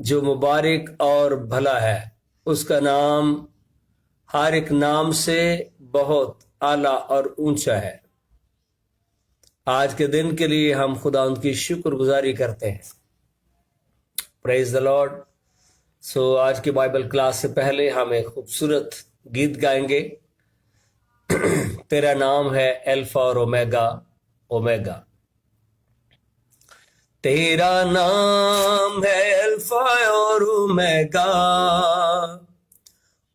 جو مبارک اور بھلا ہے، اس کا نام ہر ایک نام سے بہت اعلیٰ اور اونچا ہے۔ آج کے دن کے لیے ہم خدا ان کی شکر گزاری کرتے ہیں۔ پریز دا لارڈ۔ آج کی بائبل کلاس سے پہلے ہم ایک خوبصورت گیت گائیں گے۔ تیرا نام ہے الفا اور اومیگا، اومیگا۔ تیرا نام ہے الفا اور اومیگا،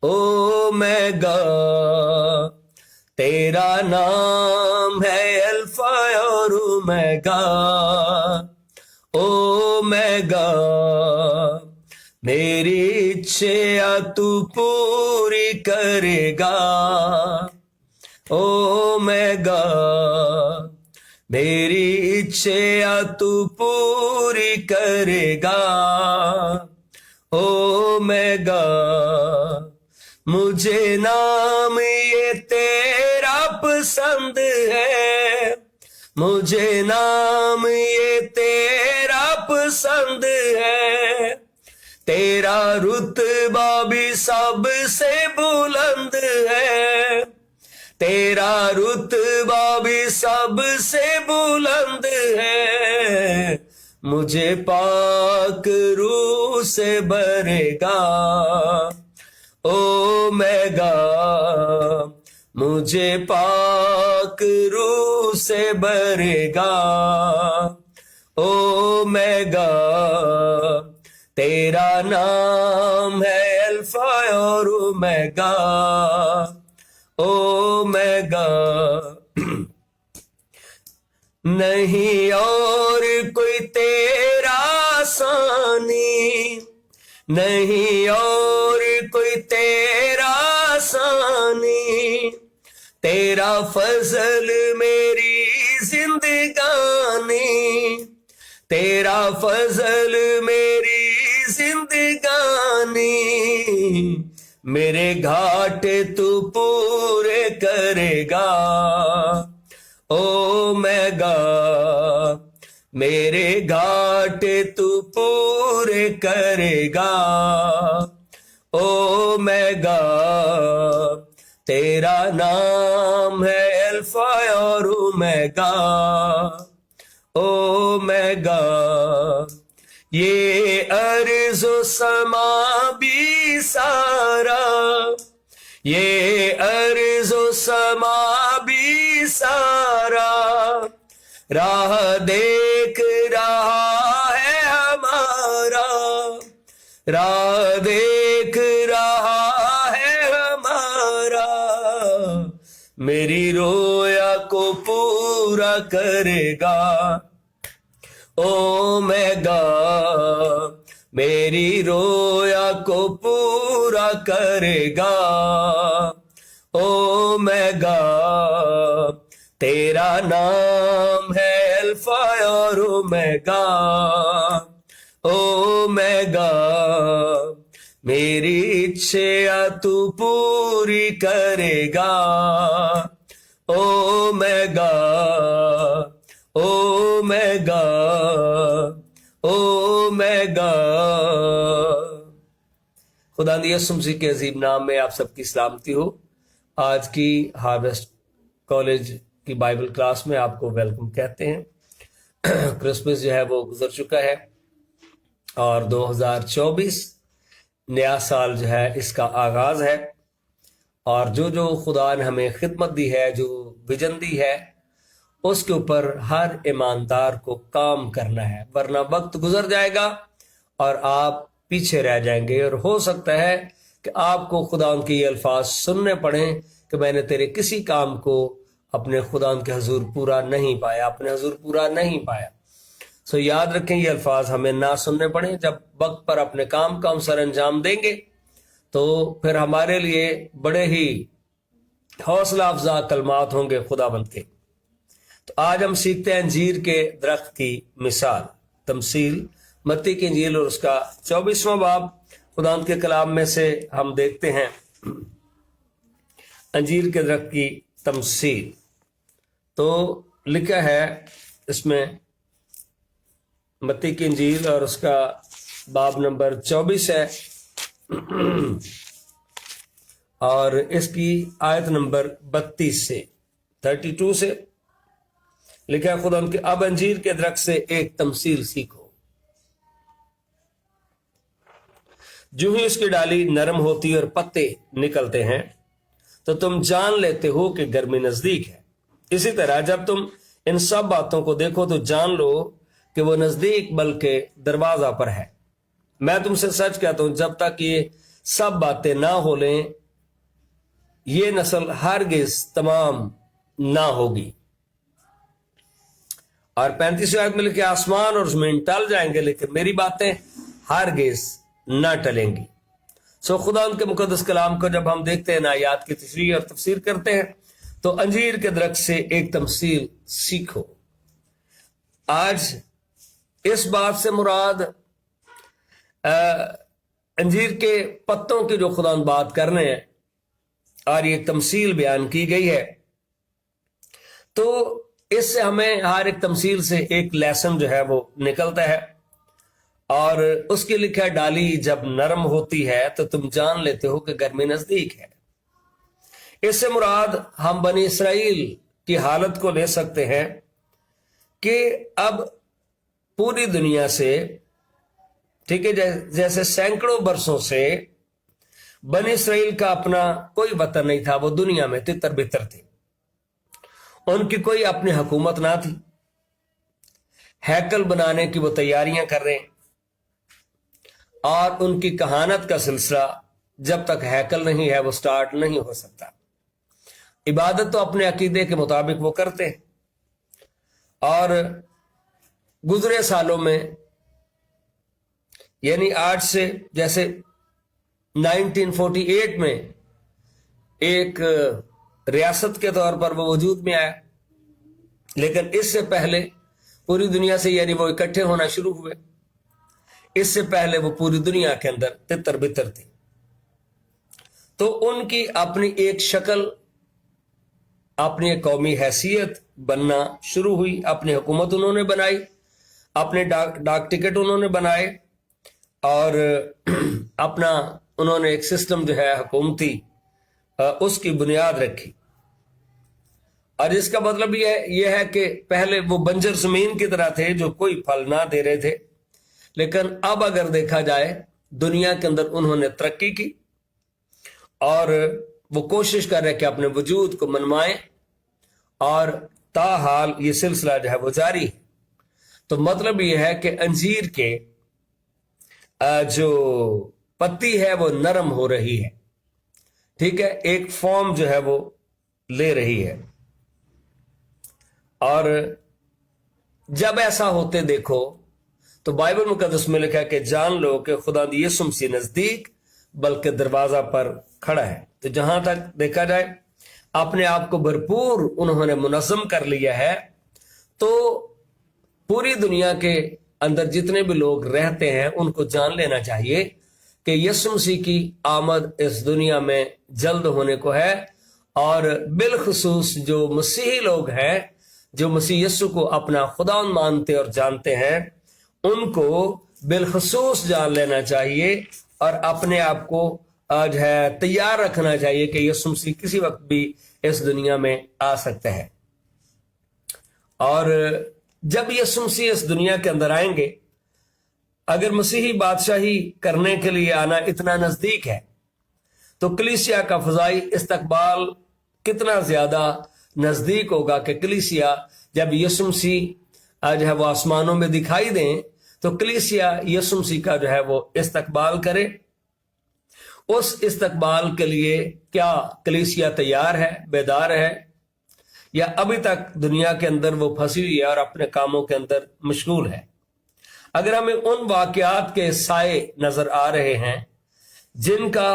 اومیگا۔ تیرا نام ہے الفا اور اومیگا، اومیگا۔ میری اچھا تو پوری کرے گا، اومیگا۔ میری اچھا تو پوری کرے گا، اومیگا۔ مجھے نام یہ تیرا پسند ہے، مجھے نام یہ تیرا پسند ہے۔ تیرا رتبہ بھی سب سے بلند ہے، تیرا رتبہ بھی سب سے بلند ہے۔ مجھے پاک روح سے بھرے گا، اومیگا۔ مجھے پاک روح سے بھرے گا، اومیگا۔ تیرا نام ہے الفا اور اومیگا، اومیگا۔ نہیں اور کوئی تیرا ثانی، نہیں اور کوئی تیرا ثانی۔ تیرا فضل میری زندگانی، تیرا فضل میری زندگانی۔ میرے گھاٹے تو پورے کرے گا، اومیگا۔ میرے گھاٹے تو پورے کرے گا، اومیگا۔ تیرا نام ہے الفا اور اومیگا، اومیگا۔ یہ ارض و سما بھی سارا، یہ ارض و سما بھی سارا راہ دیکھ رہا ہے ہمارا، راہ دیکھ رہا ہے ہمارا۔ میری رویا کو پورا کرے گا، اومیگا۔ میری رویا کو پورا کرے گا، اومیگا۔ تیرا نام ہے الفا اور اومیگا، اومیگا۔ میری اچھا تو پوری کرے گا، اومیگا، اومیگا، اومیگا۔ خدا یسوع مسیح کے عظیم نام میں آپ سب کی سلامتی ہو۔ آج کی ہارویسٹ کالج کی بائبل کلاس میں آپ کو ویلکم کہتے ہیں۔ کرسمس جو ہے وہ گزر چکا ہے اور 2024 نیا سال جو ہے اس کا آغاز ہے، اور جو خدا نے ہمیں خدمت دی ہے، جو ویژن دی ہے، اس کے اوپر ہر ایماندار کو کام کرنا ہے، ورنہ وقت گزر جائے گا اور آپ پیچھے رہ جائیں گے۔ اور ہو سکتا ہے کہ آپ کو خدا ان کے یہ الفاظ سننے پڑیں کہ میں نے تیرے کسی کام کو اپنے خدا ان کے حضور پورا نہیں پایا، اپنے حضور پورا نہیں پایا۔ یاد رکھیں یہ الفاظ ہمیں نہ سننے پڑیں۔ جب وقت پر اپنے کام کا ہم سر انجام دیں گے تو پھر ہمارے لیے بڑے ہی حوصلہ افزا کلمات ہوں گے خدا بند کے۔ تو آج ہم سیکھتے ہیں انجیر کے درخت کی مثال، تمثیل، متی کی انجیل اور اس کا 24واں باب۔ خدا کے کلام میں سے ہم دیکھتے ہیں انجیر کے درخت کی تمثیل۔ تو لکھا ہے اس میں متی کی انجیل اور اس کا बाब नंबर 24 है और इसकी आयत नंबर 32 से 32 से लिखा है, खुदा उनके अब अंजीर के दरख्त से एक तमसील सीखो। जो ही उसकी डाली नरम होती और पत्ते निकलते हैं तो तुम जान लेते हो कि गर्मी नजदीक है। इसी तरह जब तुम इन सब बातों को देखो तो जान लो कि वो नजदीक बल्कि दरवाजा पर है। मैं तुमसे सच कहता हूं, जब तक ये सब बातें ना हो लें ये नस्ल हरगिज तमाम ना होगी। और 35 आयत में लिखे, आसमान और जमीन टल जाएंगे लेकिन मेरी बातें हरगिज ना टलेंगी। सो खुदा उनके मुकद्दस कलाम को जब हम देखते हैं, आयात की तशरीह और तफसीर करते हैं, तो अंजीर के दरख्त से एक तमसील सीखो। आज इस बात से मुराद अंजीर के पत्तों की जो खुदा बात कर रहे हैं और ये तमसील बयान की गई है, तो इससे हमें हर एक तमसील से एक लेसन जो है वो निकलता है। और उसके लिखा, डाली जब नरम होती है तो तुम जान लेते हो कि गर्मी नजदीक है। इससे मुराद हम बनी इसराइल की हालत को ले सकते हैं कि अब पूरी दुनिया से, ठीक है, जैसे सैकड़ों बरसों से बनी इसराइल का अपना कोई वतन नहीं था, वो दुनिया में तितर बितर थे, उनकी कोई अपनी हुकूमत ना थी। हैकल बनाने की वो तैयारियां कर रहे हैं और उनकी कहानत का सिलसिला जब तक हैकल नहीं है वो स्टार्ट नहीं हो सकता। इबादत तो अपने अकीदे के मुताबिक वो करते हैं। और गुजरे सालों में, यानी आज से, जैसे 1948 में एक रियासत के तौर पर वो वजूद में आया, लेकिन इससे पहले पूरी दुनिया से, यानी वो इकट्ठे होना शुरू हुए, इससे पहले वो पूरी दुनिया के अंदर तितर बितर थी। तो उनकी अपनी एक शक्ल, अपनी एक कौमी हैसियत बनना शुरू हुई। अपनी हुकूमत उन्होंने बनाई, अपने डाक टिकट उन्होंने बनाए और अपना उन्होंने एक सिस्टम जो है हुकूमती उसकी बुनियाद रखी। और इसका मतलब यह है कि पहले वो बंजर जमीन की तरह थे जो कोई फल ना दे रहे थे, लेकिन अब अगर देखा जाए दुनिया के अंदर उन्होंने तरक्की की और वो कोशिश कर रहे कि अपने वजूद को मनवाएं और ताहाल ये सिलसिला जो है वो जारी है। तो मतलब ये है कि अंजीर के जो पत्ती है वो नरम हो रही है, ठीक है, एक फॉर्म जो है वो ले रही है। और जब ऐसा होते देखो तो बाइबल मुकद्दस में लिखा है कि जान लो कि खुदा यीशु मसीह नजदीक बल्कि दरवाजा पर खड़ा है। तो जहां तक देखा जाए अपने आप को भरपूर उन्होंने मुनज़्ज़म कर लिया है। तो पूरी दुनिया के अंदर जितने भी लोग रहते हैं उनको जान लेना चाहिए कि यीशु मसीह की आमद इस दुनिया में जल्द होने को है। और बिलखुसूस जो मसीही लोग हैं, जो मसीह यीशु को अपना खुदा मानते और जानते हैं, उनको बिलखुसूस जान लेना चाहिए और अपने आप को आज है तैयार रखना चाहिए कि यीशु मसीह किसी वक्त भी इस दुनिया में आ सकता है। और जब यीशु मसीह इस दुनिया के अंदर आएंगे, अगर मसीही बादशाही करने के लिए आना इतना नजदीक है तो कलीसिया का फजाई इस्तकबाल कितना ज्यादा नजदीक होगा कि कलीसिया जब यीशु मसीह आज है वो आसमानों में दिखाई दें तो कलीसिया यीशु मसीह का जो है वो इस्तकबाल करे। उस इस्तकबाल के लिए क्या कलीसिया तैयार है, बेदार है, या अभी तक दुनिया के अंदर वो फंसी हुई है और अपने कामों के अंदर मशगूल है? अगर हमें उन वाकयात के साए नजर आ रहे हैं जिनका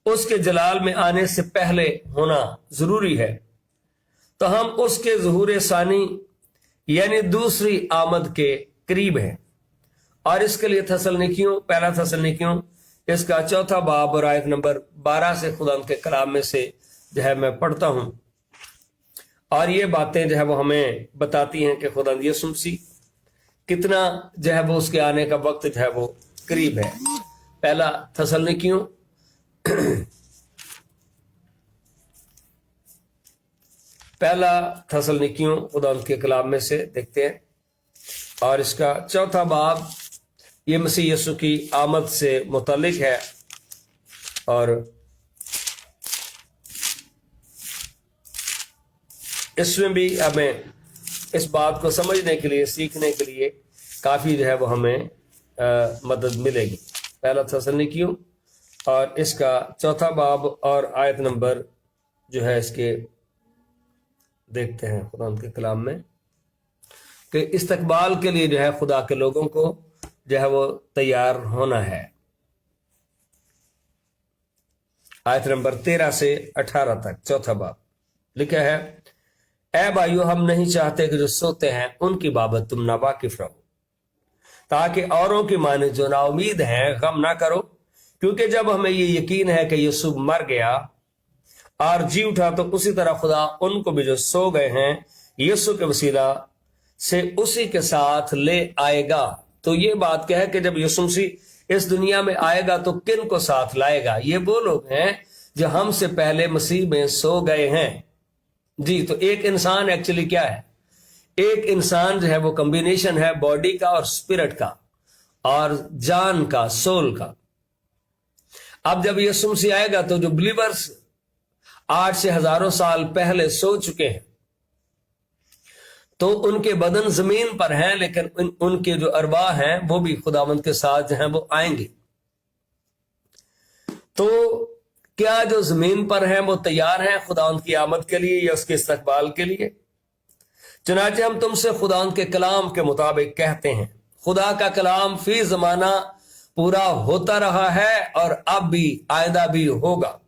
उसके जलाल में आने से पहले होना जरूरी है, तो हम उसके ज़ुहूर सानी यानी दूसरी आमद के करीब हैं। और इसके लिए थसलनिकियों, पहला थसलनिकियों इसका 4 बाब और आयत नंबर 12 से खुदा के कलाम में से जो है मैं पढ़ता हूं। और ये बातें जो है वो हमें बताती हैं कि खुदा यीशु मसीह कितना जो है वो उसके आने का वक्त जो है वो करीब है। पहला थस्सलुनीकियों खुदा के कलाम में से देखते हैं, और इसका चौथा बाब ये मसीह यीशु की आमद से मुतालिक है, और इसमें भी हमें इस बात को समझने के लिए, सीखने के लिए काफी जो है वो हमें मदद मिलेगी। पहला थस्सलुनीकियों और इसका चौथा बाब और आयत नंबर जो है इसके देखते हैं खुदा के कलाम में कि इस्तकबाल के लिए जो है खुदा के लोगों को जो है वो तैयार होना है। आयत नंबर 13 से 18 तक चौथा बाब लिखा है, ऐ भाइयों, हम नहीं चाहते कि जो सोते हैं उनकी बाबत तुम नावाकिफ रहो, ताकि औरों की माने जो नाउमीद हैं गम ना करो, क्योंकि जब हमें ये यकीन है कि यीशु मर गया और जी उठा, तो उसी तरह खुदा उनको भी जो सो गए हैं यीशु के वसीला से उसी के साथ ले आएगा। तो ये बात क्या है कि जब यीशु मसीह इस दुनिया में आएगा तो किन को साथ लाएगा? ये वो लोग हैं जो हमसे पहले मसीह में सो गए हैं। जी, तो एक इंसान एक्चुअली क्या है? एक इंसान जो है वो कॉम्बिनेशन है बॉडी का और स्पिरिट का और जान का, सोल का। अब जब यीशु मसीह आएगा तो जो बिलीवर्स 8 से हजारों साल पहले सो चुके हैं, तो उनके बदन जमीन पर हैं, लेकिन उनके जो अरवाह हैं वो भी खुदावंद के साथ जो हैं वो आएंगे। तो क्या जो जमीन पर हैं वो तैयार हैं खुदावंद की आमद के लिए या उसके इस्तकबाल के लिए? चुनांचे हम तुमसे खुदावंद के कलाम के मुताबिक कहते हैं, खुदा का कलाम फी जमाना पूरा होता रहा है और अब भी आइंदा भी होगा।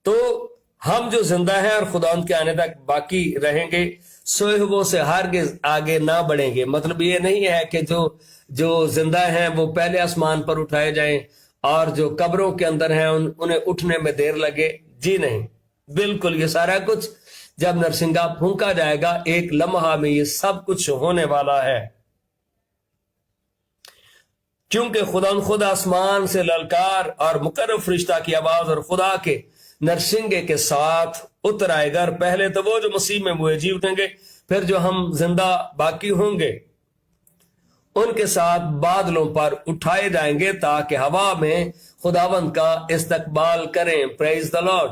तो हम जो जिंदा हैं और खुदावंद के आने तक बाकी रहेंगे, सोए हुओं से हरगिज आगे ना बढ़ेंगे। मतलब ये नहीं है कि जो जिंदा हैं वो पहले आसमान पर उठाए जाएं और जो कब्रों के अंदर हैं उन्हें उठने में देर लगे। जी नहीं, बिल्कुल ये सारा कुछ जब नरसिंगा फूंका जाएगा एक लम्हा में ये सब कुछ होने वाला है, क्योंकि खुदावंद खुद आसमान से ललकार और मुकर्रब फरिश्ता की आवाज और खुदा के नरसिंगे के साथ उतर आएगा। और पहले तो वो जो मसीह में हुए जी उठेंगे, फिर जो हम जिंदा बाकी होंगे उनके साथ बादलों पर उठाए जाएंगे ताकि हवा में खुदावंद का इस्तकबाल करें। Praise the Lord.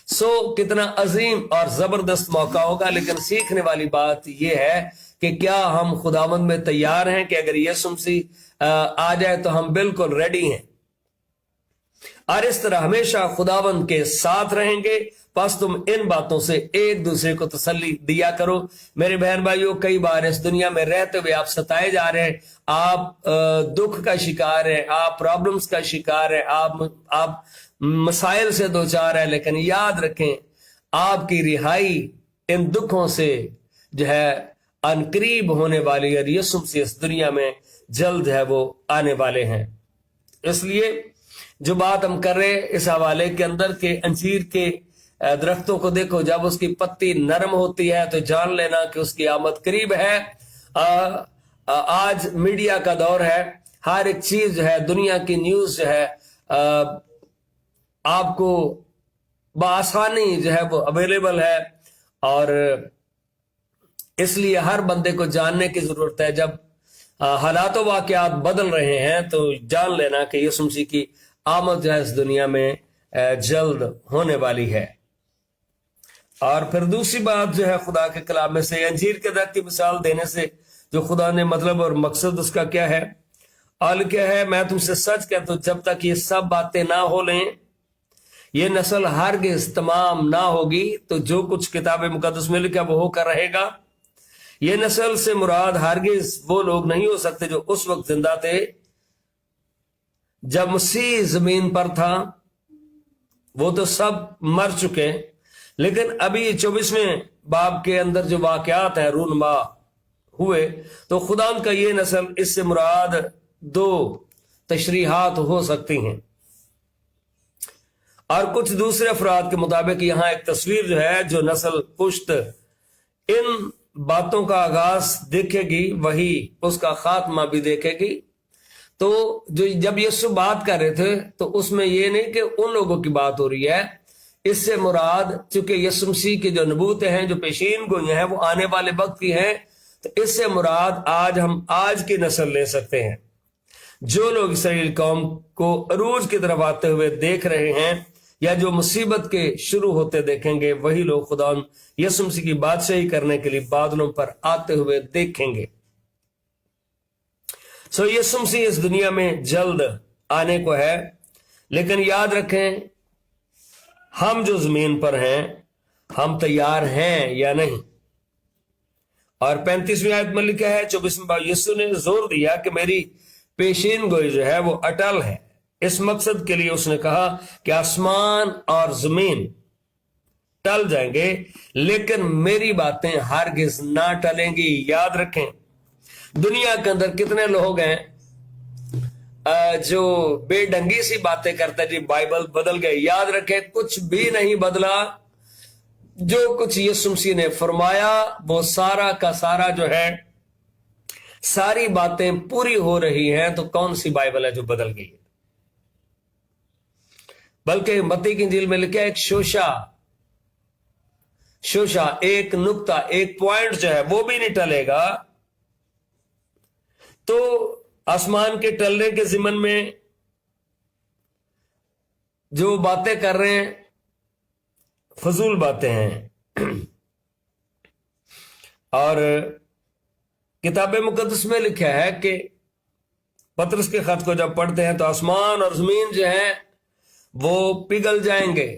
सो कितना अजीम और जबरदस्त मौका होगा। लेकिन सीखने वाली बात यह है कि क्या हम खुदावंद में तैयार हैं कि अगर यीशु मसीह आ जाए तो हम बिल्कुल रेडी हैं, और इस तरह हमेशा खुदावंद के साथ रहेंगे। बस तुम इन बातों से एक दूसरे को तसल्ली दिया करो। मेरे बहन भाइयों, कई बार इस दुनिया में रहते हुए आप सताए जा रहे हैं, आप दुख का शिकार हैं, आप प्रॉब्लम्स का शिकार हैं, आप मसाइल से दो चार है, लेकिन याद रखें आपकी रिहाई इन दुखों से जो है अनकरीब होने वाली है। यीशु मसीह इस दुनिया में जल्द है वो आने वाले हैं। इसलिए जो बात हम कर रहे हैं इस हवाले के अंदर के अंजीर के दरख्तों को देखो, जब उसकी पत्ती नरम होती है तो जान लेना कि उसकी आमद करीब है। आज मीडिया का दौर है, हर एक चीज जो है, दुनिया की न्यूज जो है आपको बआसानी जो है वो अवेलेबल है, और इसलिए हर बंदे को जानने की जरूरत है। जब हालात वाकयात बदल रहे हैं तो जान लेना कि यीशु मसीह की आमद जो है इस दुनिया में जल्द होने वाली है। और फिर दूसरी बात जो है खुदा के कलाम में से अंजीर के दरख्त की मिसाल देने से जो खुदा ने मतलब और मकसद उसका क्या है और क्या है, मैं तुमसे सच कहता हूं, जब तक ये सब बातें ना हो लें, ये नस्ल हरगिज तमाम ना होगी। तो जो कुछ किताब मुकद्दस में लिखा वो होकर रहेगा। ये नस्ल से मुराद हरगिज वो लोग नहीं हो सकते जो उस वक्त जिंदा थे जब मसीह जमीन पर था, वो तो सब मर चुके। लेकिन अभी 24वें बाब के अंदर जो वाकयात है रूनमा हुए, तो खुदा का ये नस्ल, इससे मुराद 2 तशरीहात हो सकती हैं। और कुछ दूसरे अफराद के मुताबिक यहां एक तस्वीर जो है, जो नस्ल पुश्त इन बातों का आगाज देखेगी वही उसका खात्मा भी देखेगी। तो जो जब यीशु बात कर रहे थे तो उसमें ये नहीं कि उन लोगों की बात हो रही है, इससे मुराद चूंकि यीशु मसीह की जो नबूतें हैं जो पेशीन गोई हैं वो आने वाले वक्त की हैं, तो इससे मुराद हम आज की नस्ल ले सकते हैं। जो लोग इसराइल कौम को अरूज की तरफ आते हुए देख रहे हैं या जो मुसीबत के शुरू होते देखेंगे, वही लोग खुदा यीशु मसीह की बादशाही करने के लिए बादलों पर आते हुए देखेंगे। सो यीशु मसीह इस दुनिया में जल्द आने को है, लेकिन याद रखें हम जो जमीन पर हैं हम तैयार हैं या नहीं। और 35वीं आयत में लिखा है 24वें यीशु ने जोर दिया कि मेरी पेशीन गोई जो है वो अटल है। इस मकसद के लिए उसने कहा कि आसमान और जमीन टल जाएंगे लेकिन मेरी बातें हरगिज ना टलेंगी। याद रखें दुनिया के अंदर कितने लोग हैं जो बेढंगी सी बातें करते हैं, जी बाइबल बदल गए। याद रखें कुछ भी नहीं बदला। जो कुछ यीशु मसीह ने फरमाया वो सारा का सारा जो है सारी बातें पूरी हो रही हैं। तो कौन सी बाइबल है जो बदल गई है? बल्कि मत्ती की इंजील में लिखा है एक शोशा एक नुक्ता एक पॉइंट जो है वो भी नहीं टलेगा। तो आसमान के टलने के जिमन में जो बातें कर रहे हैं फजूल बातें हैं। और किताब मुकद्दस में लिखा है कि पतरस के खत को जब पढ़ते हैं तो आसमान और जमीन जो है वो पिघल जाएंगे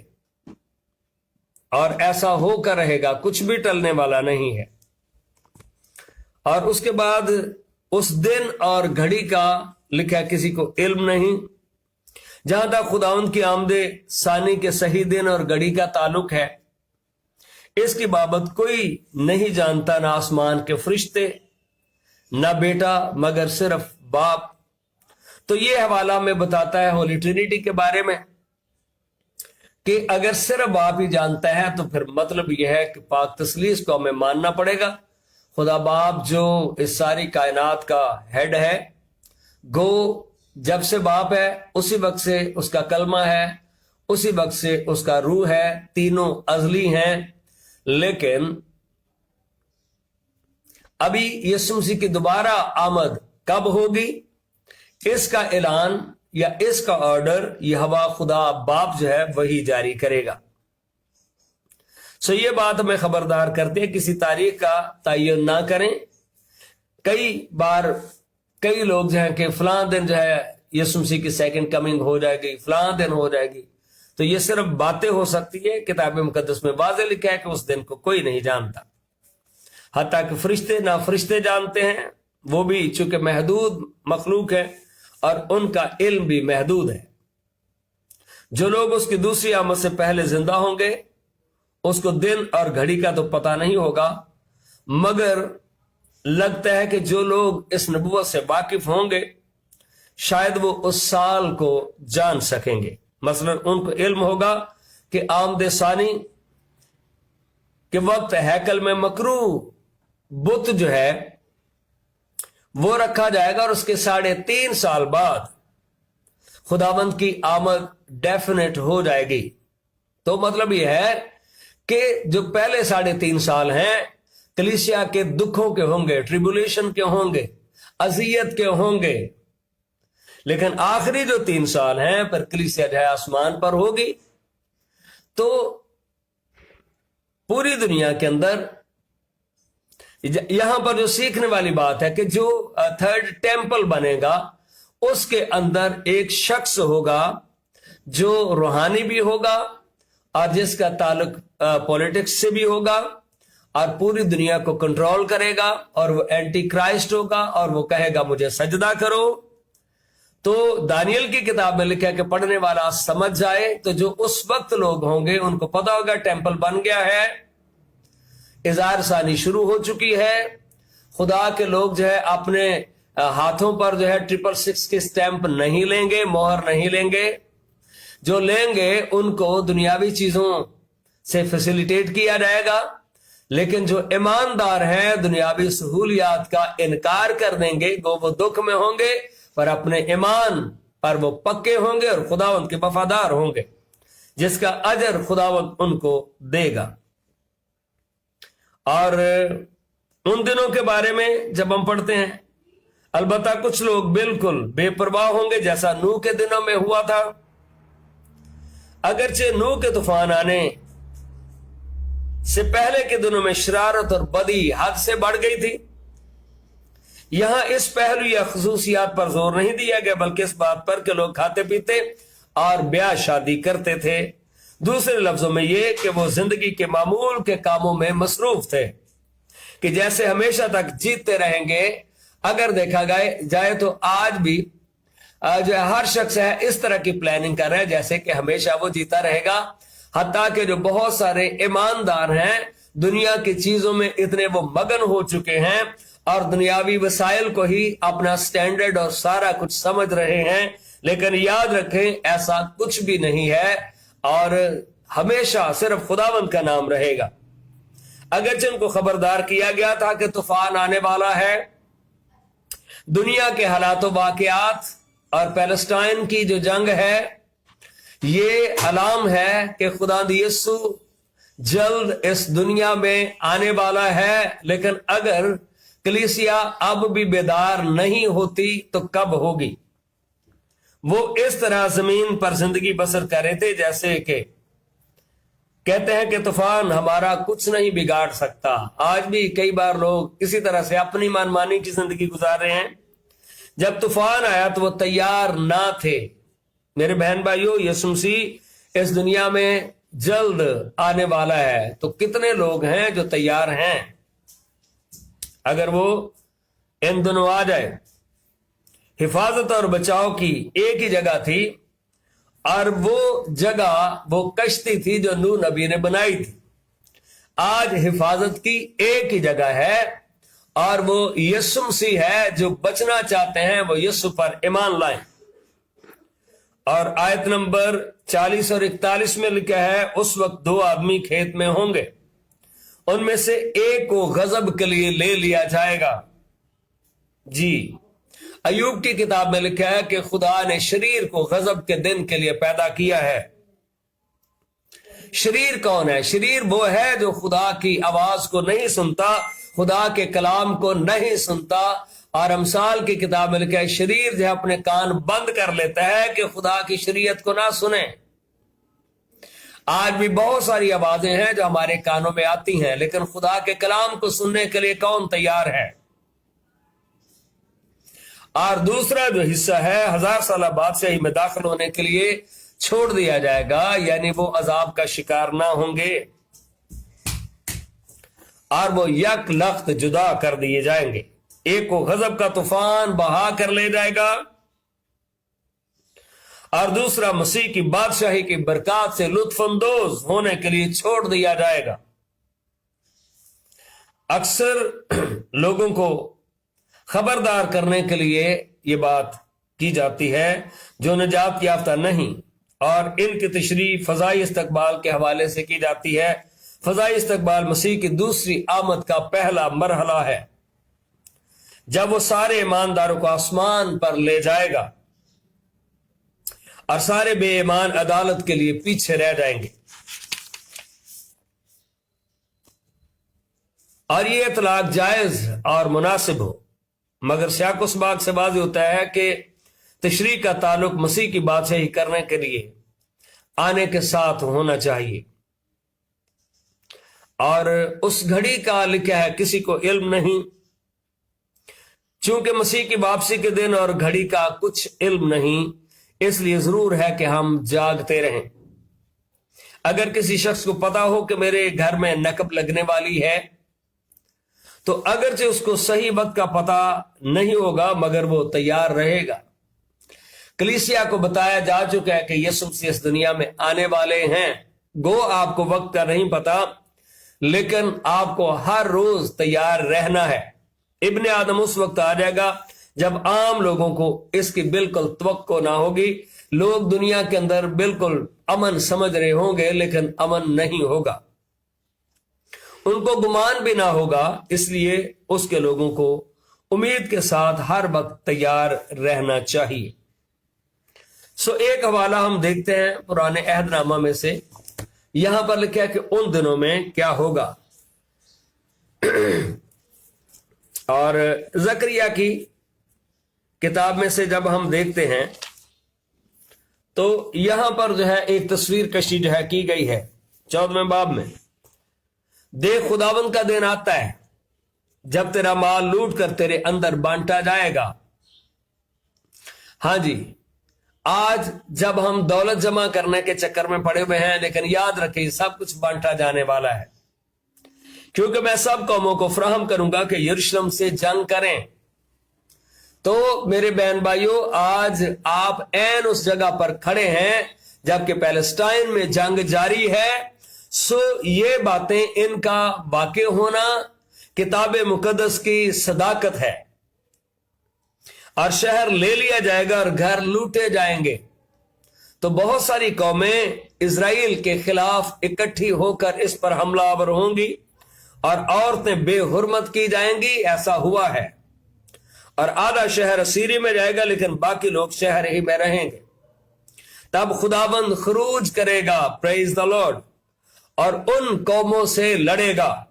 और ऐसा होकर रहेगा, कुछ भी टलने वाला नहीं है। और उसके बाद उस दिन और घड़ी का लिखा किसी को इल्म नहीं। जहां तक खुदावंद की आमदे सानी के सही दिन और घड़ी का ताल्लुक है, इसकी बाबत कोई नहीं जानता, ना आसमान के फरिश्ते ना बेटा मगर सिर्फ बाप। तो ये हवाला में बताता है होली ट्रिनिटी के बारे में कि अगर सिर्फ बाप ही जानता है तो फिर मतलब यह है कि पाक तस्लीस को हमें मानना पड़ेगा। खुदा बाप जो इस सारी कायनात का हेड है, गो जब से बाप है उसी वक्त से उसका कलमा है, उसी वक्त से उसका रूह है, तीनों अजली हैं। लेकिन अभी यीशु मसीह की दोबारा आमद कब होगी, इसका ऐलान या इसका ऑर्डर यहोवा खुदा बाप जो है वही जारी करेगा। सो ये बात हमें खबरदार करते हैं किसी तारीख का तयन ना करें। कई बार कई लोग जो है कि फलां दिन जो है यीशु मसीह की सेकंड कमिंग हो जाएगी, फलां दिन हो जाएगी। तो ये सिर्फ बातें हो सकती है। किताब मुकद्दस में वाज़ेह लिखा है कि उस दिन को कोई नहीं जानता, हत्ता कि फरिश्ते ना फरिश्ते जानते हैं, वो भी चूंकि महदूद मखलूक है और उनका इल्म भी महदूद है। जो लोग उसकी दूसरी आमद से पहले जिंदा होंगे उसको दिन और घड़ी का तो पता नहीं होगा, मगर लगता है कि जो लोग इस नबूवत से वाकिफ होंगे शायद वो उस साल को जान सकेंगे। मसलन उनको इल्म होगा कि आमद सानी के वक्त हैकल में मकरू बुत जो है वो रखा जाएगा और उसके 3.5 साल बाद खुदावंद की आमद डेफिनेट हो जाएगी। तो मतलब यह है कि जो पहले 3.5 साल हैं कलीसिया के दुखों के होंगे, ट्रिबुलेशन के होंगे, अजियत के होंगे, लेकिन आखिरी जो 3 साल हैं पर कलीसिया जो है आसमान पर होगी। तो पूरी दुनिया के अंदर यहां पर जो सीखने वाली बात है कि जो थर्ड टेंपल बनेगा उसके अंदर एक शख्स होगा जो रूहानी भी होगा और जिसका ताल्लुक पॉलिटिक्स से भी होगा और पूरी दुनिया को कंट्रोल करेगा, और वो एंटी क्राइस्ट होगा और वो कहेगा मुझे सजदा करो। तो दानियल की किताब में लिखा है कि पढ़ने वाला समझ जाए तो जो उस वक्त लोग होंगे उनको पता होगा टेंपल बन गया है, इज़हार सानी शुरू हो चुकी है। खुदा के लोग जो है अपने हाथों पर जो है 666 के स्टैंप नहीं लेंगे, मोहर नहीं लेंगे। जो लेंगे उनको दुनियावी चीजों से फैसिलिटेट किया जाएगा, लेकिन जो ईमानदार हैं दुनियावी सहूलियात का इनकार कर देंगे, वो दुख में होंगे पर अपने ईमान पर वो पक्के होंगे और खुदावंद के वफादार होंगे, जिसका अजर खुदावंद उनको देगा। और उन दिनों के बारे में जब हम पढ़ते हैं, अलबत्ता कुछ लोग बिल्कुल बेपरवाह होंगे जैसा नूह के दिनों में हुआ था। अगरचे नूह के तूफान आने से पहले के दिनों में शरारत और बदी हद से बढ़ गई थी, यहां इस पहलू या खसूसियात पर जोर नहीं दिया गया, बल्कि इस बात पर कि लोग खाते पीते और ब्याह शादी करते थे। दूसरे लफ्जों में यह कि वो जिंदगी के मामूल के कामों में मसरूफ थे कि जैसे हमेशा तक जीतते रहेंगे। अगर देखा जाए तो आज भी जो हर शख्स है इस तरह की प्लानिंग कर रहा है जैसे कि हमेशा वो जीता रहेगा। हत्ता के जो बहुत सारे ईमानदार हैं दुनिया की चीजों में इतने वो मगन हो चुके हैं और दुनियावी वसाइल को ही अपना स्टैंडर्ड और सारा कुछ समझ रहे हैं, लेकिन याद रखें ऐसा कुछ भी नहीं है और हमेशा सिर्फ खुदावंद का नाम रहेगा। अगरचे उनको खबरदार किया गया था कि तूफान आने वाला है, दुनिया के हालात वाकयात और पैलेस्टाइन की जो जंग है ये अलाम है कि खुदावंद यीशु जल्द इस दुनिया में आने वाला है। लेकिन अगर कलीसिया अब भी बेदार नहीं होती तो कब होगी? वो इस तरह जमीन पर जिंदगी बसर कर रहे थे जैसे कि कहते हैं कि तूफान हमारा कुछ नहीं बिगाड़ सकता। आज भी कई बार लोग इसी तरह से अपनी मनमानी की जिंदगी गुजार रहे हैं। जब तूफान आया तो वो तैयार ना थे। मेरे बहन भाइयों, यीशु मसीह इस दुनिया में जल्द आने वाला है, तो कितने लोग हैं जो तैयार हैं अगर वो इन दिनों आ जाए? हिफाजत और बचाव की एक ही जगह थी और वो जगह वो कश्ती थी जो नूह नबी ने बनाई थी। आज हिफाजत की एक ही जगह है और वो यीशु मसीह है। जो बचना चाहते हैं वो यीशु पर ईमान लाएं। और आयत नंबर 40 और 41 में लिखा है, उस वक्त 2 आदमी खेत में होंगे, उनमें से एक को गजब के लिए ले लिया जाएगा। जी, अय्यूब की किताब में लिखा है कि खुदा ने शरीर को गजब के दिन के लिए पैदा किया है। शरीर कौन है? शरीर वो है जो खुदा की आवाज को नहीं सुनता, खुदा के कलाम को नहीं सुनता। और अमसाल की किताब में लिखा है शरीर जो अपने कान बंद कर लेता है कि खुदा की शरीयत को ना सुने। आज भी बहुत सारी आवाजें हैं जो हमारे कानों में आती हैं, लेकिन खुदा के कलाम को सुनने के लिए कौन तैयार है? और दूसरा जो हिस्सा है 1000 साल बादशाही में दाखिल होने के लिए छोड़ दिया जाएगा, यानी वो अजाब का शिकार ना होंगे और वो यक लख्त जुदा कर दिए जाएंगे। एक को गजब का तूफान बहा कर ले जाएगा और दूसरा मसीह की बादशाही की बरकत से लुत्फानंदोज होने के लिए छोड़ दिया जाएगा। अक्सर लोगों को खबरदार करने के लिए ये बात की जाती है जो निजात याफ्ता नहीं, और इनकी तशरीह फजाई इस्तकबाल के हवाले से की जाती है। फजाई इस्तकबाल मसीह की दूसरी आमद का पहला मरहला है जब वो सारे ईमानदारों को आसमान पर ले जाएगा और सारे बेईमान अदालत के लिए पीछे रह जाएंगे। और ये इतलाक जायज और मुनासिब हो, मगर शाकुस बाग से वाज़ेह होता है कि तशरीह का ताल्लुक मसीह की बादशाही करने के लिए आने के साथ होना चाहिए। और उस घड़ी का लिखा है किसी को इल्म नहीं, चूंकि मसीह की वापसी के दिन और घड़ी का कुछ इल्म नहीं, इसलिए जरूर है कि हम जागते रहें। अगर किसी शख्स को पता हो कि मेरे घर में नकब लगने वाली है, तो अगरचे उसको सही वक्त का पता नहीं होगा मगर वो तैयार रहेगा। कलीसिया को बताया जा चुका है कि यीशु मसीह इस दुनिया में आने वाले हैं। गो आपको वक्त का नहीं पता, लेकिन आपको हर रोज तैयार रहना है। इब्ने आदम उस वक्त आ जाएगा जब आम लोगों को इसकी बिल्कुल तवक्को ना होगी। लोग दुनिया के अंदर बिल्कुल अमन समझ रहे होंगे, लेकिन अमन नहीं होगा। उनको गुमान भी ना होगा, इसलिए उसके लोगों को उम्मीद के साथ हर वक्त तैयार रहना चाहिए। एक हवाला हम देखते हैं पुराने अहदनामा में से। यहां पर लिखा है कि उन दिनों में क्या होगा। और जकरिया की किताब में से जब हम देखते हैं तो यहां पर जो है एक तस्वीर कशी जो है की गई है 14वें बाब में। देख, खुदावंद का दिन आता है जब तेरा माल लूट कर तेरे अंदर बांटा जाएगा। हां जी, आज जब हम दौलत जमा करने के चक्कर में पड़े हुए हैं, लेकिन याद रखिए सब कुछ बांटा जाने वाला है, क्योंकि मैं सब कौमों को फराहम करूंगा कि यरूशलेम से जंग करें। तो मेरे बहन भाइयों, आज आप ऐन उस जगह पर खड़े हैं जबकि पैलेस्टाइन में जंग जारी है। ये बातें, इनका वाक़ई होना किताब मुकद्दस की सदाकत है। और शहर ले लिया जाएगा और घर लूटे जाएंगे। तो बहुत सारी कौमें इजराइल के खिलाफ इकट्ठी होकर इस पर हमलावर होंगी और औरतें बेहुरमत की जाएंगी। ऐसा हुआ है। और आधा शहर असीरी में जाएगा, लेकिन बाकी लोग शहर ही में रहेंगे। तब खुदाबंद खरूज करेगा, प्रेज द लॉर्ड, और उन कौमों से लड़ेगा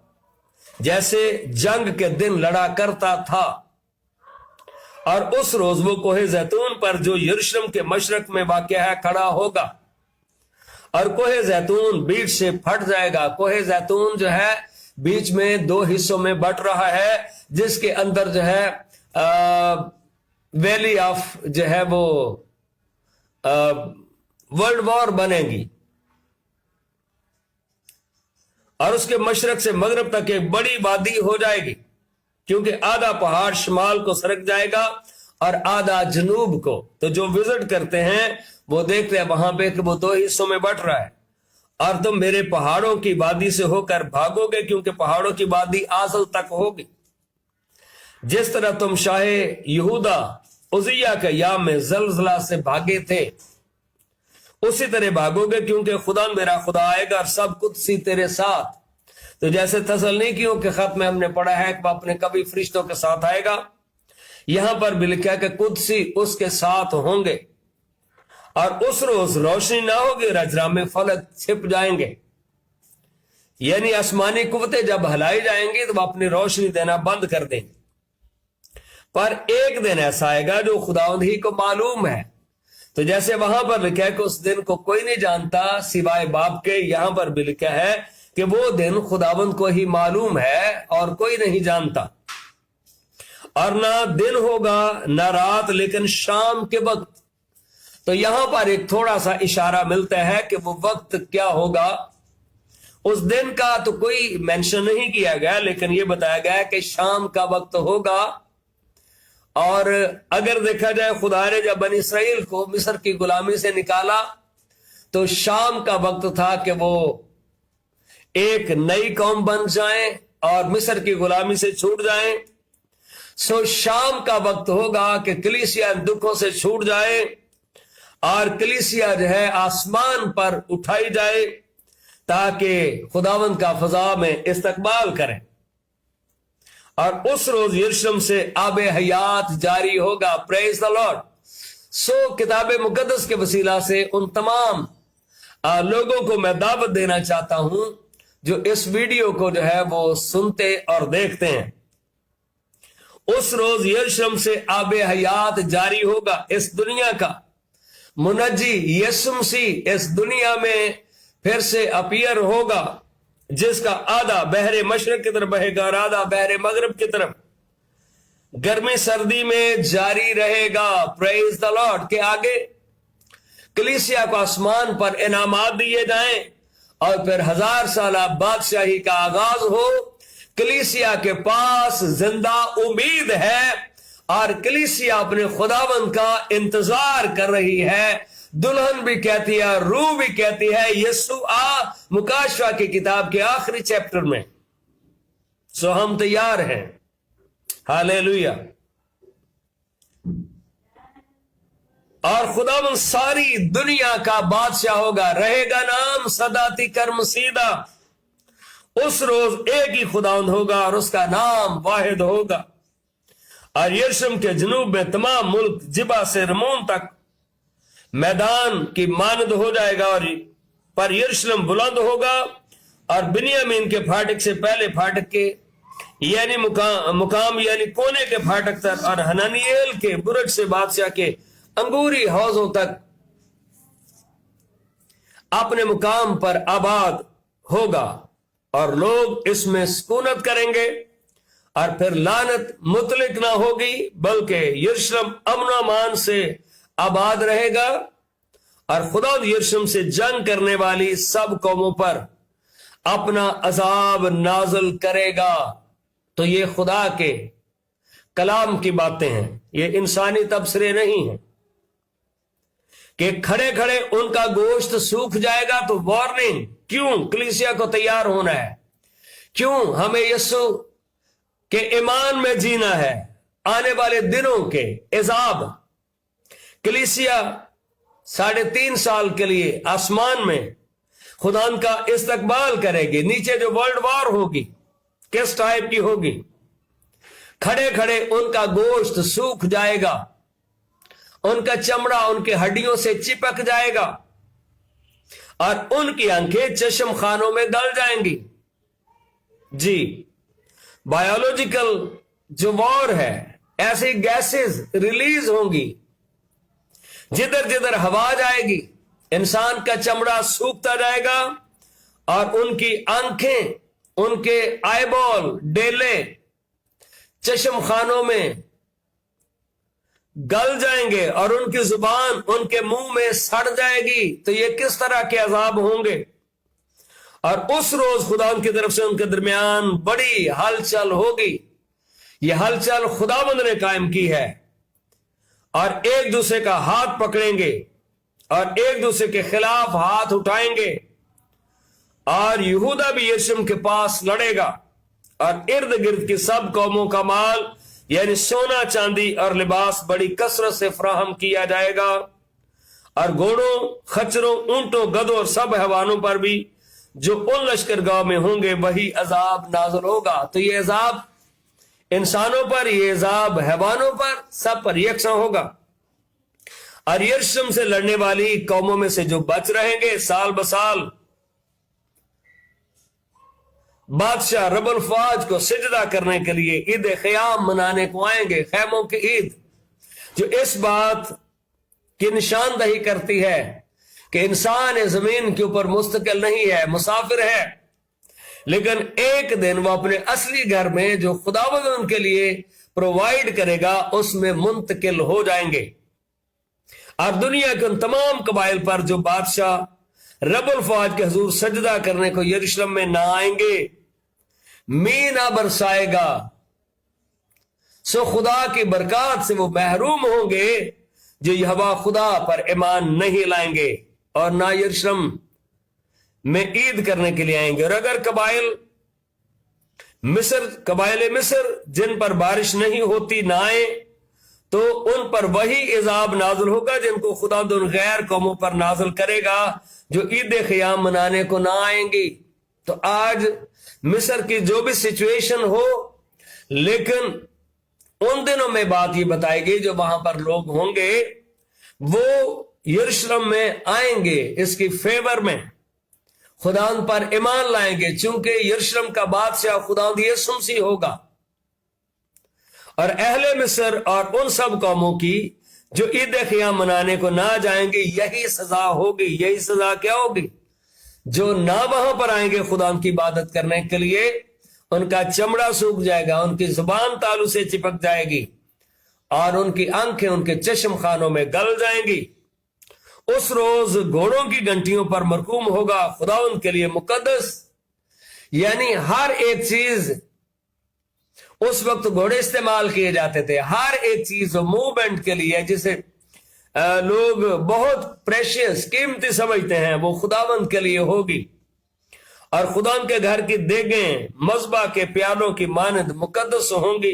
जैसे जंग के दिन लड़ा करता था। और उस रोज वो कोहे जैतून पर जो यरूशलेम के मशरक में वाक़या है खड़ा होगा, और कोहे जैतून बीच से फट जाएगा। कोहे जैतून जो है बीच में 2 हिस्सों में बट रहा है, जिसके अंदर जो है वैली ऑफ जो है वो वर्ल्ड वॉर बनेगी। और उसके मशरक से मगरब तक एक बड़ी वादी हो जाएगी, क्योंकि आधा पहाड़ शिमाल को सरक जाएगा और आधा जनूब को। तो जो विजिट करते हैं वो देखते हैं वहां पे कि वो 2 हिस्सों में बट रहा है। और तुम मेरे पहाड़ों की वादी से होकर भागोगे, क्योंकि पहाड़ों की वादी आसल तक होगी। जिस तरह तुम शाहे यहूदा उजिया के याम में जलजला से भागे थे, उसी तरह भागोगे, क्योंकि खुदा मेरा खुदा आएगा और सब कुदसी तेरे साथ। तो जैसे तसल्लीकियों के खत में हमने पढ़ा है कि वो अपने कभी फरिश्तों के साथ आएगा, यहां पर भी लिखा है कि कुदसी उसके साथ होंगे। और उस रोज रोशनी ना होगी, अजरामे फलक छिप जाएंगे। यानी आसमानी कुव्वतें जब हिलाई जाएंगी तो वह अपनी रोशनी देना बंद कर देंगे। पर एक दिन ऐसा आएगा जो खुदावंद ही को मालूम है। तो जैसे वहां पर लिखा है कि उस दिन को कोई नहीं जानता सिवाय बाप के, यहां पर भी लिखा है कि वो दिन खुदावंद को ही मालूम है और कोई नहीं जानता। और ना दिन होगा ना रात, लेकिन शाम के वक्त। तो यहां पर एक थोड़ा सा इशारा मिलता है कि वो वक्त क्या होगा। उस दिन का तो कोई मेंशन नहीं किया गया, लेकिन यह बताया गया कि शाम का वक्त होगा। और अगर देखा जाए, खुदा ने जब बनी इसराइल को मिस्र की गुलामी से निकाला तो शाम का वक्त था कि वो एक नई कौम बन जाएं और मिस्र की गुलामी से छूट जाएं। शाम का वक्त होगा कि कलीसिया दुखों से छूट जाए और कलीसिया जो है आसमान पर उठाई जाए, ताकि खुदावंद का फजा में इस्तकबाल करें। और उस रोज यरूशलेम से आबे हयात जारी होगा, प्रेज द लॉर्ड। किताब मुकद्दस के वसीला से उन तमाम लोगों को मैं दावत देना चाहता हूं जो इस वीडियो को जो है वो सुनते और देखते हैं। उस रोज यरूशलेम से आबे हयात जारी होगा। इस दुनिया का मुनज्जी यीशु मसीह इस दुनिया में फिर से अपीयर होगा, जिसका आधा बहरे मशरक की तरफ बहेगा और आधा बहरे मगरब की तरफ गर्मी सर्दी में जारी रहेगा, प्रेज द लॉर्ड। के आगे कलीसिया को आसमान पर इनामात दिए जाएं और फिर 1000 साल बादशाही का आगाज हो। कलीसिया के पास जिंदा उम्मीद है और कलीसिया अपने खुदावंद का इंतजार कर रही है। दुल्हन भी कहती है, रूह भी कहती है, यीशु आ, मुकाशवा की किताब के आखिरी चैप्टर में। हम तैयार हैं। हालेलुया। और खुदावंद सारी दुनिया का बादशाह होगा, रहेगा नाम सदाती कर्म सीधा। उस रोज एक ही खुदावंद होगा और उसका नाम वाहिद होगा। और यरूशलेम के जनूब में तमाम मुल्क जिबा से रमोन तक मैदान की मानद हो जाएगा, और पर यरूशलेम बुलंद होगा और बिन्यामीन के फाटक से पहले फाटक के यानी मुकाम यानी कोने के फाटक तक और हनानिएल के बुरज से बादशाह के अंगूरी हौजों तक अपने मुकाम पर आबाद होगा, और लोग इसमें सुकूनत करेंगे। और फिर लानत मुतलिक ना होगी, बल्कि यरूशलेम अमन अमान से आबाद रहेगा। और खुदा यरूशलेम से जंग करने वाली सब कौमों पर अपना अजाब नाज़िल करेगा। तो ये खुदा के कलाम की बातें हैं, ये इंसानी तबसरे नहीं है कि खड़े खड़े उनका गोश्त सूख जाएगा। तो वार्निंग, क्यों कलीसिया को तैयार होना है, क्यों हमें यीशु के ईमान में जीना है। आने वाले दिनों के इज़ाब, कलीसिया 3.5 साल के लिए आसमान में खुदा का इस्तकबाल करेगी। नीचे जो वर्ल्ड वॉर होगी किस टाइप की होगी, खड़े खड़े उनका गोश्त सूख जाएगा, उनका चमड़ा उनके हड्डियों से चिपक जाएगा, और उनकी आंखें चश्म खानों में गल जाएंगी। जी, बायोलॉजिकल जो वॉर है, ऐसी गैसेस रिलीज होंगी, जिधर जिधर हवा जाएगी इंसान का चमड़ा सूखता जाएगा, और उनकी आंखें, उनके आईबॉल, डेले चश्म खानों में गल जाएंगे, और उनकी जुबान उनके मुंह में सड़ जाएगी। तो ये किस तरह के अजाब होंगे। और उस रोज खुदा की तरफ से उनके दरमियान बड़ी हलचल होगी। ये हलचल खुदावंद ने कायम की है, और एक दूसरे का हाथ पकड़ेंगे और एक दूसरे के खिलाफ हाथ उठाएंगे। और यहूदा भी यरूशलेम के पास लड़ेगा, और इर्द गिर्द की सब कौमों का माल यानी सोना चांदी और लिबास बड़ी कसरत से फराहम किया जाएगा। और घोड़ों, खच्चरों, ऊंटों, गधों और सब हैवानों पर भी जो उन लश्करगाह में होंगे वही अजाब नाज़िल होगा। तो ये अजाब इंसानों पर, ये अजाब हैवानों पर, सब पर यकसा होगा। और यरूशलेम से लड़ने वाली कौमों में से जो बच रहेंगे, साल बसाल बादशाह रबुल फाज को सिजदा करने के लिए ईद क़याम मनाने को आएंगे, खैमों की ईद, जो इस बात की निशानदही करती है कि इंसान जमीन के ऊपर मुस्तकिल नहीं है, मुसाफिर है, लेकिन एक दिन वो अपने असली घर में जो खुदावंद उनके लिए प्रोवाइड करेगा उसमें मुंतकिल हो जाएंगे। और दुनिया के उन तमाम कबाइल पर जो बादशाह रबुल फाज के हुजूर सजदा करने को यरूशलेम में ना आएंगे, मी ना बरसाएगा, सो खुदा की बरकत से वो महरूम होंगे जो यहोवा खुदा पर ईमान नहीं लाएंगे और ना यरूशलेम में ईद करने के लिए आएंगे। और अगर कबाइल मिस्र जिन पर बारिश नहीं होती ना आए, तो उन पर वही इजाब नाजुल होगा जिनको खुदा उन गैर कौमों पर नाजुल करेगा जो ईद क़याम मनाने को ना आएंगी। तो आज मिस्र की जो भी सिचुएशन हो, लेकिन उन दिनों में बात ये बताएगी जो वहां पर लोग होंगे वो यरूशलेम में आएंगे, इसकी फेवर में खुदा पर ईमान लाएंगे, चूंकि यरूशलेम का बादशाह खुदा यीशु मसीह होगा। और अहले मिस्र और उन सब कौमों की जो ईद क़याम मनाने को ना जाएंगे, यही सजा होगी। यही सजा क्या होगी? जो ना वहां पर आएंगे खुदा की इबादत करने के लिए, उनका चमड़ा सूख जाएगा, उनकी जुबान तालू से चिपक जाएगी और उनकी आंखें उनके चश्म खानों में गल जाएंगी। उस रोज घोड़ों की घंटियों पर मरकूम होगा खुदा उनके लिए मुकद्दस, यानी हर एक चीज, उस वक्त घोड़े इस्तेमाल किए जाते थे, हर एक चीज मूवमेंट के लिए जिसे लोग बहुत प्रेशियस, कीमती समझते हैं, वो खुदावंद के लिए होगी। और खुदा के घर की देगें मज़बा के प्यालों की मानद मुकद्दस होंगी,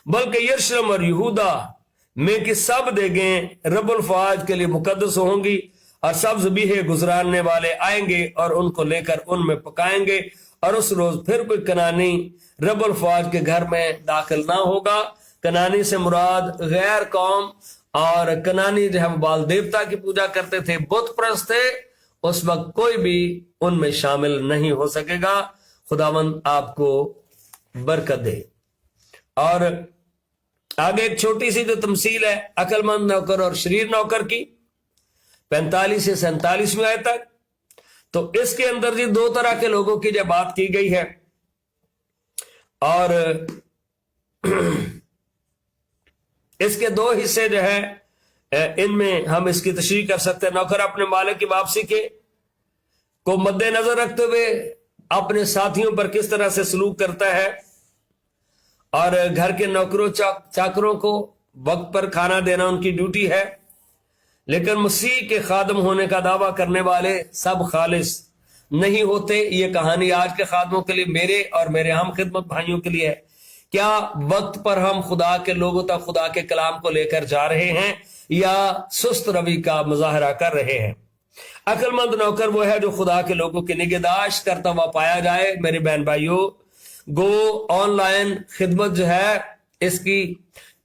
बल्कि यरूशलेम और यहूदा में की सब देगें रबुल फाज के लिए मुकद्दस होंगी। और सब ज़बीहे गुजराने वाले आएंगे और उनको लेकर उनमें पकाएंगे और उस रोज फिर कोई कनानी रबुल फौज के घर में दाखिल ना होगा। कनानी से मुराद गैर कौम, और कनानी जो है वो बाल देवता की पूजा करते थे, बुत परस्त थे। उस वक्त कोई भी उनमें शामिल नहीं हो सकेगा। खुदावंद आपको बरकत दे। और आगे एक छोटी सी जो तमसील है अक्लमंद नौकर और शरीर नौकर की, 45 से 47 में आए तक, तो इसके अंदर जी दो तरह के लोगों की जो बात की गई है, और इसके दो हिस्से जो है इनमें हम इसकी तशरीह कर सकते हैं। नौकर अपने मालिक की वापसी के को मद्देनजर रखते हुए अपने साथियों पर किस तरह से सलूक करता है, और घर के नौकरों चाकरों को वक्त पर खाना देना उनकी ड्यूटी है। लेकिन मसीह के खादम होने का दावा करने वाले सब खालिस नहीं होते। ये कहानी आज के खादमों के लिए, मेरे और मेरे हम खिदमत भाइयों के लिए है। क्या वक्त पर हम खुदा के लोगों तक खुदा के कलाम को लेकर जा रहे हैं, या सुस्त रवि का मुजाहरा कर रहे हैं? अक्लमंद नौकर वो है जो खुदा के लोगों की निगहदाश्त करता हुआ पाया जाए। मेरे बहन भाइयों, गो ऑनलाइन खिदमत जो है इसकी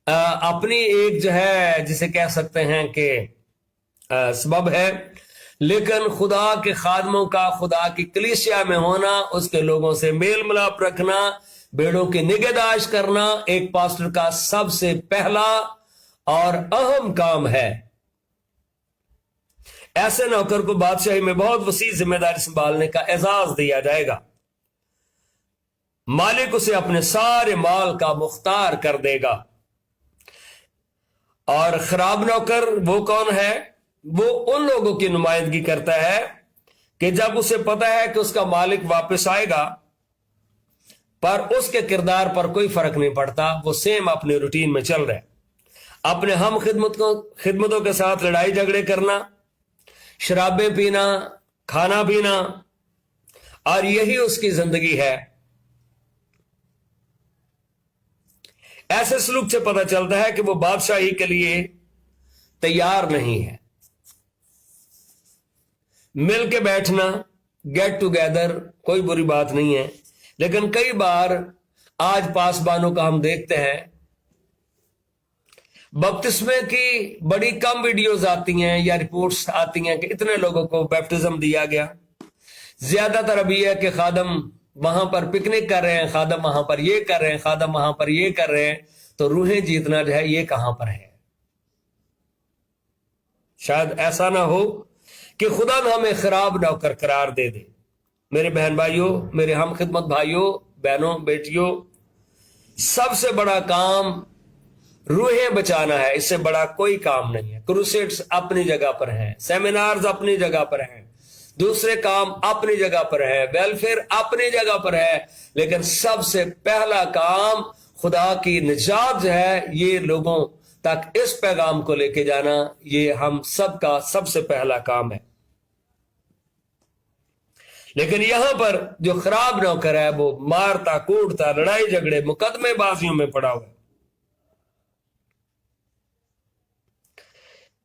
अपनी एक जो है जिसे कह सकते हैं कि सबब है, लेकिन खुदा के खादमों का खुदा की कलीसिया में होना, उसके लोगों से मेल मिलाप रखना, बेड़ों की निगहदाश्त करना एक पास्टर का सबसे पहला और अहम काम है। ऐसे नौकर को बादशाही में बहुत वसी जिम्मेदारी संभालने का एजाज दिया जाएगा। मालिक उसे अपने सारे माल का मुख्तार कर देगा। और खराब नौकर वो कौन है? वो उन लोगों की नुमाइंदगी करता है कि जब उसे पता है कि उसका मालिक वापस आएगा, पर उसके किरदार पर कोई फर्क नहीं पड़ता, वो सेम अपने रूटीन में चल रहा है। अपने हम खिदमतों के साथ लड़ाई झगड़े करना, शराबें पीना, खाना पीना, और यही उसकी जिंदगी है। ऐसे सलूक से पता चलता है कि वो बादशाही के लिए तैयार नहीं है। मिल के बैठना, गेट टुगेदर, कोई बुरी बात नहीं है, लेकिन कई बार आज पासबानों का हम देखते हैं, बपतिस्मे की बड़ी कम वीडियोस आती हैं या रिपोर्ट्स आती हैं कि इतने लोगों को बैप्टिज्म दिया गया। ज्यादातर अभी है कि खादम वहां पर पिकनिक कर रहे हैं, खादम वहां पर ये कर रहे हैं, खादम वहां पर ये कर रहे हैं। तो रूहें जीतना जो है ये कहां पर है? शायद ऐसा ना हो कि खुदा हमें खराब नौकर करार दे दे। मेरे बहन भाइयों, मेरे हम खिदमत भाइयों, बहनों, बेटियों, सबसे बड़ा काम रूहें बचाना है। इससे बड़ा कोई काम नहीं है। क्रूसेड्स अपनी जगह पर हैं, सेमिनार्स अपनी जगह पर हैं, दूसरे काम अपनी जगह पर है, वेलफेयर अपनी जगह पर है, लेकिन सबसे पहला काम खुदा की निजात जो है, ये लोगों तक इस पैगाम को लेके जाना, ये हम सबका सबसे पहला काम है। लेकिन यहां पर जो खराब नौकर है वो मारता, कूटता, लड़ाई झगड़े, मुकदमेबाजियों में पड़ा हुआ है।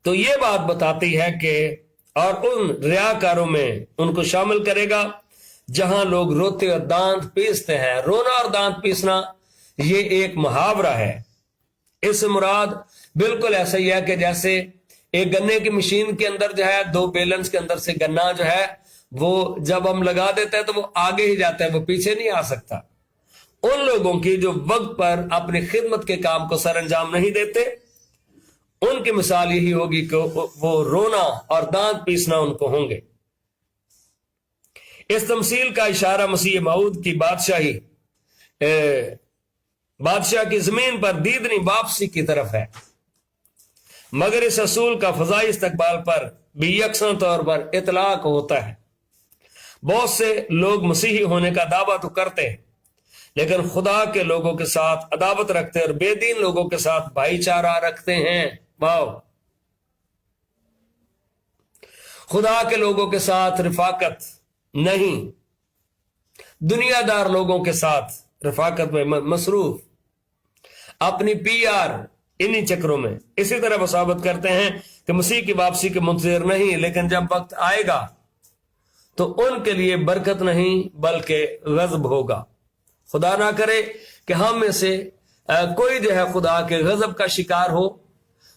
तो ये बात बताती है कि और उन रियाकारों में उनको शामिल करेगा जहां लोग रोते और दांत पीसते हैं। रोना और दांत पीसना ये एक मुहावरा है। इस मुराद बिल्कुल ऐसा ही है कि जैसे एक गन्ने की मशीन के अंदर जो है दो बेलेंस के अंदर से गन्ना जो है वो जब हम लगा देते हैं तो वो आगे ही जाता है, वो पीछे नहीं आ सकता। उन लोगों की जो वक्त पर अपनी खिदमत के काम को सर अंजाम नहीं देते, उनकी मिसाल यही होगी कि वो रोना और दांत पीसना उनको होंगे। इस तमसील का इशारा मसीह मऊद की बादशाह की जमीन पर दीदनी वापसी की तरफ है। मगर इस असूल का फजाई इस्तकबाल पर भी यकसा तौर पर इतलाक होता है। बहुत से लोग मसीही होने का दावा तो करते हैं, लेकिन खुदा के लोगों के साथ अदावत रखते हैं और बेदीन लोगों के साथ भाईचारा रखते हैं। वाओ! खुदा के लोगों के साथ रिफाकत नहीं, दुनियादार लोगों के साथ रिफाकत में मसरूफ, अपनी PR इन्हीं चक्रों में। इसी तरह वो साबित करते हैं कि मसीह की वापसी के मुंतज़िर नहीं, लेकिन जब वक्त आएगा تو ان کے لیے برکت نہیں بلکہ غضب ہوگا۔ خدا نہ کرے کہ ہم میں سے کوئی جو ہے خدا کے غضب کا شکار ہو،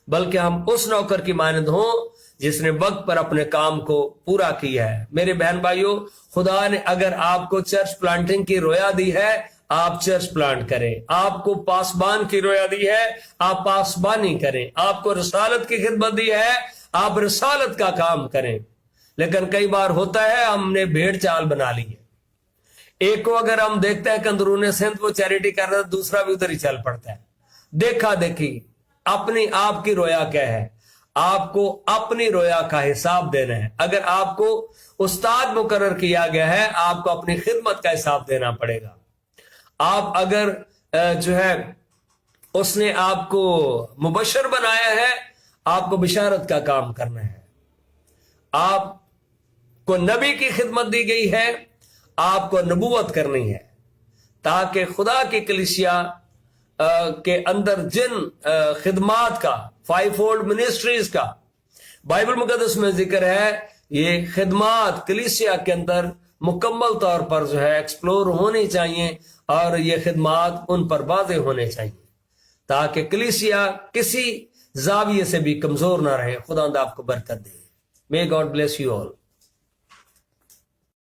بلکہ ہم اس نوکر کی مانند ہوں جس نے وقت پر اپنے کام کو پورا کیا ہے۔ میرے بہن بھائیوں، خدا نے اگر آپ کو چرچ پلانٹنگ کی رویا دی ہے، آپ چرچ پلانٹ کریں۔ آپ کو پاسبان کی رویا دی ہے، آپ پاسبانی کریں۔ آپ کو رسالت کی خدمت دی ہے، آپ رسالت کا کام کریں۔ لیکن کئی بار ہوتا ہے ہم نے بھیڑ چال بنا لی ہے۔ ایک کو اگر ہم دیکھتے ہیں کہ اندرون سندھ وہ چیریٹی کر رہا ہے، دوسرا بھی ادھر ہی چل پڑتا ہے۔ دیکھا دیکھی اپنی آپ کی رویا کیا ہے؟ آپ کو اپنی رویا کا حساب دینا ہے۔ اگر آپ کو استاد مقرر کیا گیا ہے، آپ کو اپنی خدمت کا حساب دینا پڑے گا۔ آپ اگر جو ہے اس نے آپ کو مبشر بنایا ہے، آپ کو بشارت کا کام کرنا ہے۔ آپ کو نبی کی خدمت دی گئی ہے، آپ کو نبوت کرنی ہے، تاکہ خدا کی کلیسیا کے اندر جن خدمات کا 5 فولڈ منسٹریز کا بائبل مقدس میں ذکر ہے، یہ خدمات کلیسیا کے اندر مکمل طور پر جو ہے ایکسپلور ہونی چاہیے، اور یہ خدمات ان پر واضح ہونے چاہیے، تاکہ کلیسیا کسی زاویے سے بھی کمزور نہ رہے۔ خدا آپ کو برکت دے۔ May God bless you all.